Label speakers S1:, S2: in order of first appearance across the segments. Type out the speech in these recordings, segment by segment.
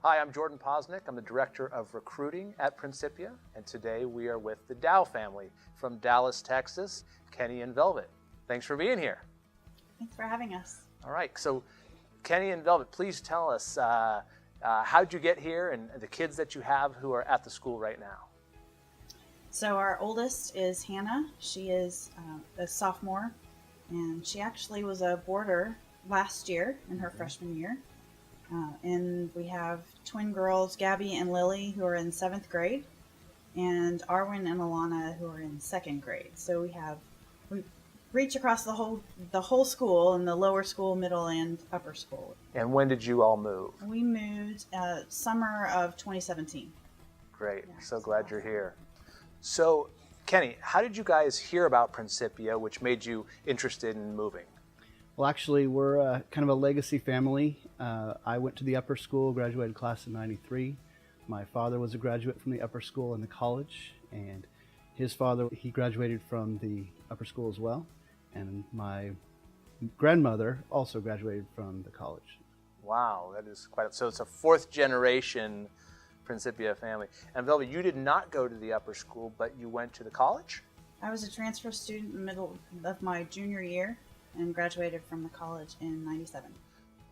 S1: Hi, I'm Jordan Posnick. I'm the Director of Recruiting at Principia, and today we are with the Dow family from Dallas, Texas, Kenny and Velvet. Thanks for being here.
S2: Thanks for having us.
S1: All right, so Kenny and Velvet, please tell us how'd you get here and the kids that you have who are at the school right now.
S2: So our oldest is Hannah. She is a sophomore, and she actually was a boarder last year in her freshman year. And we have twin girls, Gabby and Lily, who are in 7th grade, and Arwen and Alana, who are in 2nd grade. So we reach across the whole school, in the lower school, middle, and upper school.
S1: And when did you all move?
S2: We moved summer of 2017.
S1: Great,
S2: Yeah,
S1: so glad you're here. So, Kenny, how did you guys hear about Principia, which made you interested in moving?
S3: Well, actually, we're kind of a legacy family. I went to the upper school, graduated class in '93. My father was a graduate from the upper school and the college, and his father, he graduated from the upper school as well. And my grandmother also graduated from the college.
S1: Wow, that is quite, so it's a 4th generation Principia family. And Velvet, you did not go to the upper school, but you went to the college?
S2: I was a transfer student in the middle of my junior year and graduated from the college in '97.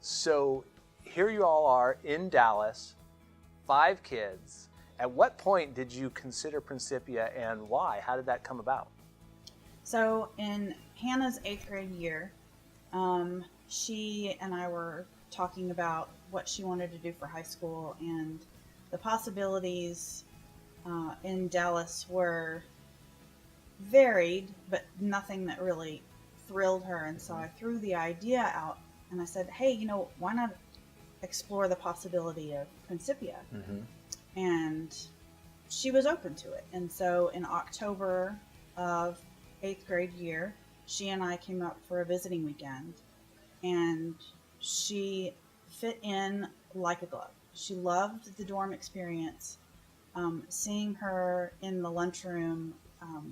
S1: So here you all are in Dallas, 5 kids. At what point did you consider Principia and why? How did that come about?
S2: So in Hannah's 8th grade year, she and I were talking about what she wanted to do for high school, and the possibilities in Dallas were varied, but nothing that really thrilled her. And so I threw the idea out and I said, hey, why not explore the possibility of Principia? And she was open to it. And so in October of 8th grade year, she and I came up for a visiting weekend, and she fit in like a glove. She loved the dorm experience. Seeing her in the lunchroom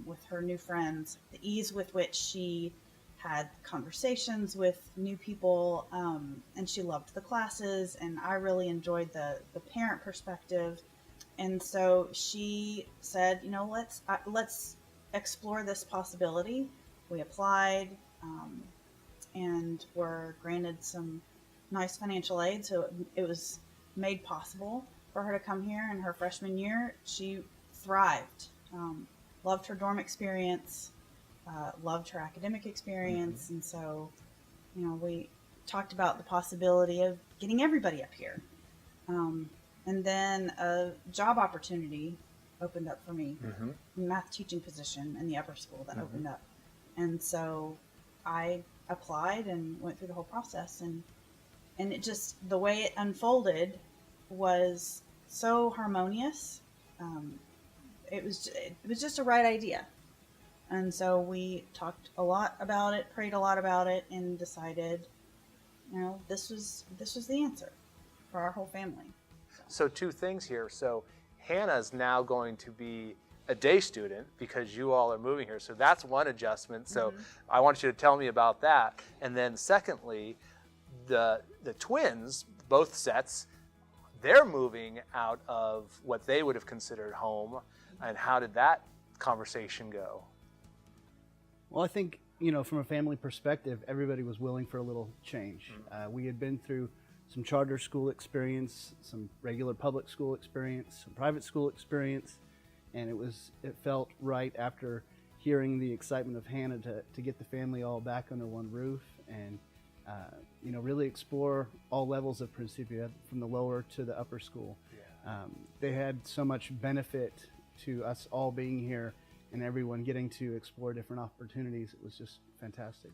S2: with her new friends, the ease with which she had conversations with new people, and she loved the classes, and I really enjoyed the parent perspective. And so she said, let's explore this possibility. We applied and were granted some nice financial aid, so it was made possible for her to come here. In her freshman year, she thrived, loved her dorm experience, loved her academic experience. And so, we talked about the possibility of getting everybody up here. And then a job opportunity opened up for me, a math teaching position in the upper school that opened up. And so I applied and went through the whole process, and it just, the way it unfolded was so harmonious. It was just a right idea. And so we talked a lot about it, prayed a lot about it, and decided, this was the answer for our whole family.
S1: So 2 things here. So Hannah's now going to be a day student because you all are moving here. So that's one adjustment. So I want you to tell me about that. And then secondly, the twins, both sets, they're moving out of what they would have considered home. And how did that conversation go?
S3: Well, I think, from a family perspective, everybody was willing for a little change. We had been through some charter school experience, some regular public school experience, some private school experience, and it felt right after hearing the excitement of Hannah to get the family all back under one roof and really explore all levels of Principia, from the lower to the upper school. They had so much benefit to us all being here and everyone getting to explore different opportunities. It was just fantastic.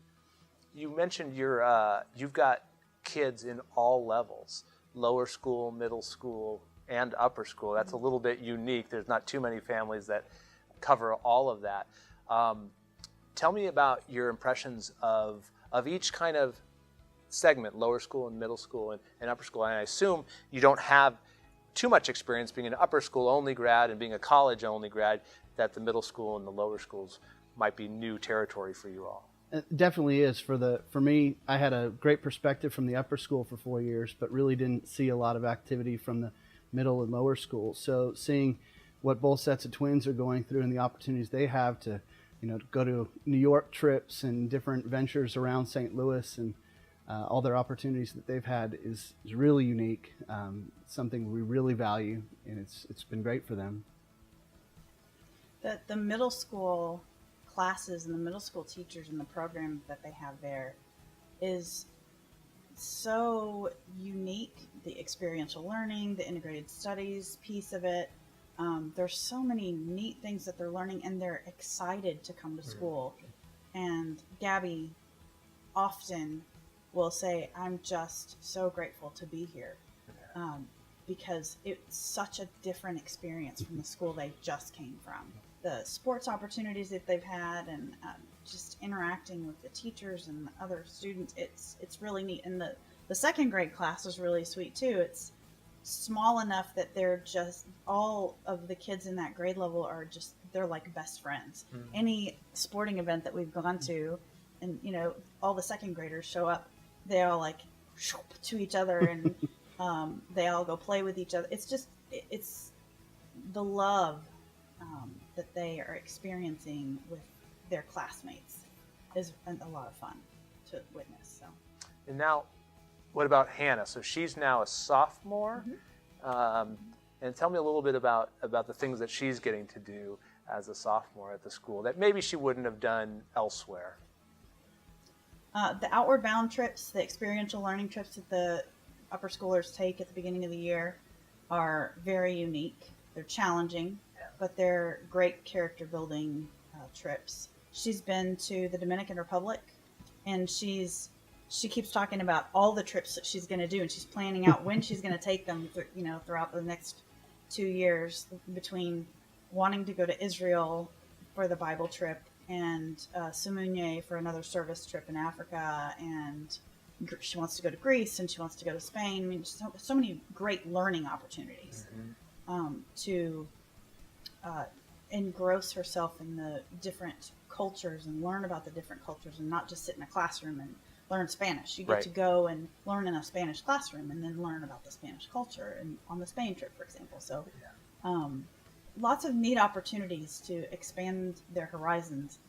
S1: You mentioned you've got kids in all levels, lower school, middle school, and upper school. That's a little bit unique. There's not too many families that cover all of that. Tell me about your impressions of each kind of segment, lower school and middle school and upper school. And I assume you don't have too much experience being an upper school only grad and being a college only grad, that the middle school and the lower schools might be new territory for you all.
S3: It definitely is. For me, I had a great perspective from the upper school for 4 years, but really didn't see a lot of activity from the middle and lower school. So seeing what both sets of twins are going through and the opportunities they have to, to go to New York trips and different ventures around St. Louis, and all their opportunities that they've had is really unique. Something we really value, and it's been great for them.
S2: The middle school classes and the middle school teachers and the program that they have there is so unique. The experiential learning, the integrated studies piece of it. There's so many neat things that they're learning, and they're excited to come to school. And Gabby often will say, I'm just so grateful to be here, because it's such a different experience from the school they just came from. The sports opportunities that they've had, and just interacting with the teachers and the other students, it's really neat. And the second grade class is really sweet too. It's small enough that they're just, all of the kids in that grade level are just, they're like best friends. Any sporting event that we've gone to, and all the second graders show up, they all like to each other, and they all go play with each other. It's the love that they are experiencing with their classmates is a lot of fun to witness. So.
S1: And now, what about Hannah? So she's now a sophomore, and tell me a little bit about the things that she's getting to do as a sophomore at the school that maybe she wouldn't have done elsewhere.
S2: The outward bound trips, the experiential learning trips that the upper schoolers take at the beginning of the year are very unique. They're challenging, but they're great character building trips. She's been to the Dominican Republic, and she keeps talking about all the trips that she's going to do, and she's planning out when she's going to take them throughout the next 2 years, between wanting to go to Israel for the Bible trip, and Sumunye for another service trip in Africa, and she wants to go to Greece, and she wants to go to Spain. I mean, so many great learning opportunities to engross herself in the different cultures and learn about the different cultures, and not just sit in a classroom and learn Spanish. You get to go and learn in a Spanish classroom and then learn about the Spanish culture, and on the Spain trip, for example. So lots of neat opportunities to expand their horizons.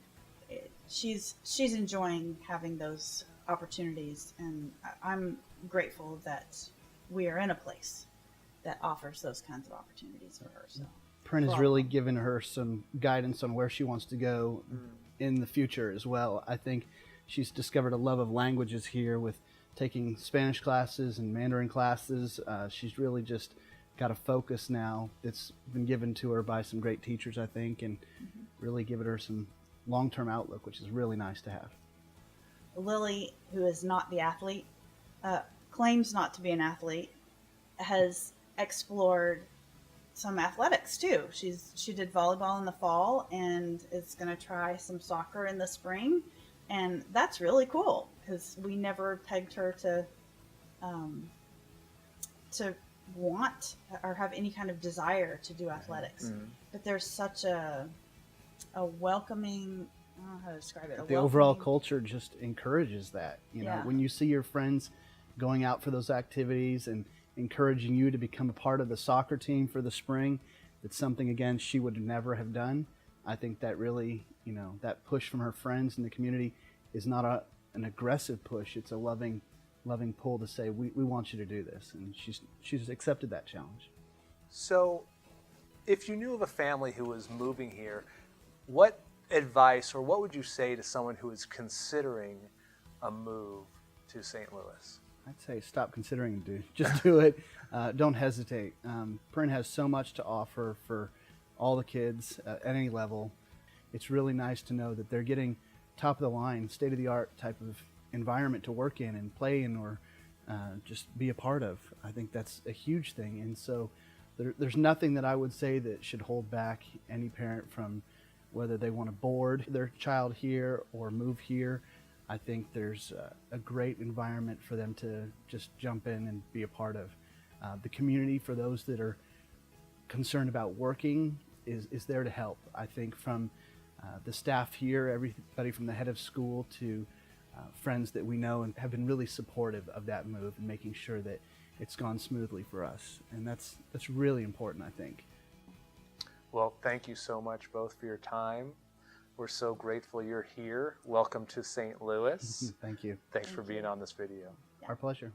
S2: She's enjoying having those opportunities, and I'm grateful that we are in a place that offers those kinds of opportunities for her. So
S3: Prin has really given her some guidance on where she wants to go in the future as well. I think she's discovered a love of languages here with taking Spanish classes and Mandarin classes. She's really just got a focus now that's been given to her by some great teachers, I think, and really given her some long-term outlook, which is really nice to have.
S2: Lily, who is not the athlete, claims not to be an athlete, has explored some athletics too. She did volleyball in the fall and is going to try some soccer in the spring, and that's really cool because we never pegged her to want or have any kind of desire to do athletics. But there's such a welcoming, I don't know how to describe it.
S3: The overall culture just encourages that. You know, when you see your friends going out for those activities and encouraging you to become a part of the soccer team for the spring, that's something, again, she would never have done. I think that really, that push from her friends in the community is not an aggressive push. It's a loving pull to say, we want you to do this. And she's accepted that challenge.
S1: So if you knew of a family who was moving here, what advice or what would you say to someone who is considering a move to St. Louis?
S3: I'd say stop considering, dude. Just do it. Don't hesitate. Prin has so much to offer for all the kids at any level. It's really nice to know that they're getting top of the line, state of the art type of environment to work in and play in, or just be a part of. I think that's a huge thing. And so there's nothing that I would say that should hold back any parent from whether they want to board their child here or move here. I think there's a great environment for them to just jump in and be a part of. The community, for those that are concerned about working, is there to help. I think from The staff here, everybody from the head of school to friends that we know, and have been really supportive of that move and making sure that it's gone smoothly for us. And that's really important, I think.
S1: Well, thank you so much both for your time. We're so grateful you're here. Welcome to St. Louis.
S3: Thank you.
S1: Thanks for being on this video.
S3: Our pleasure.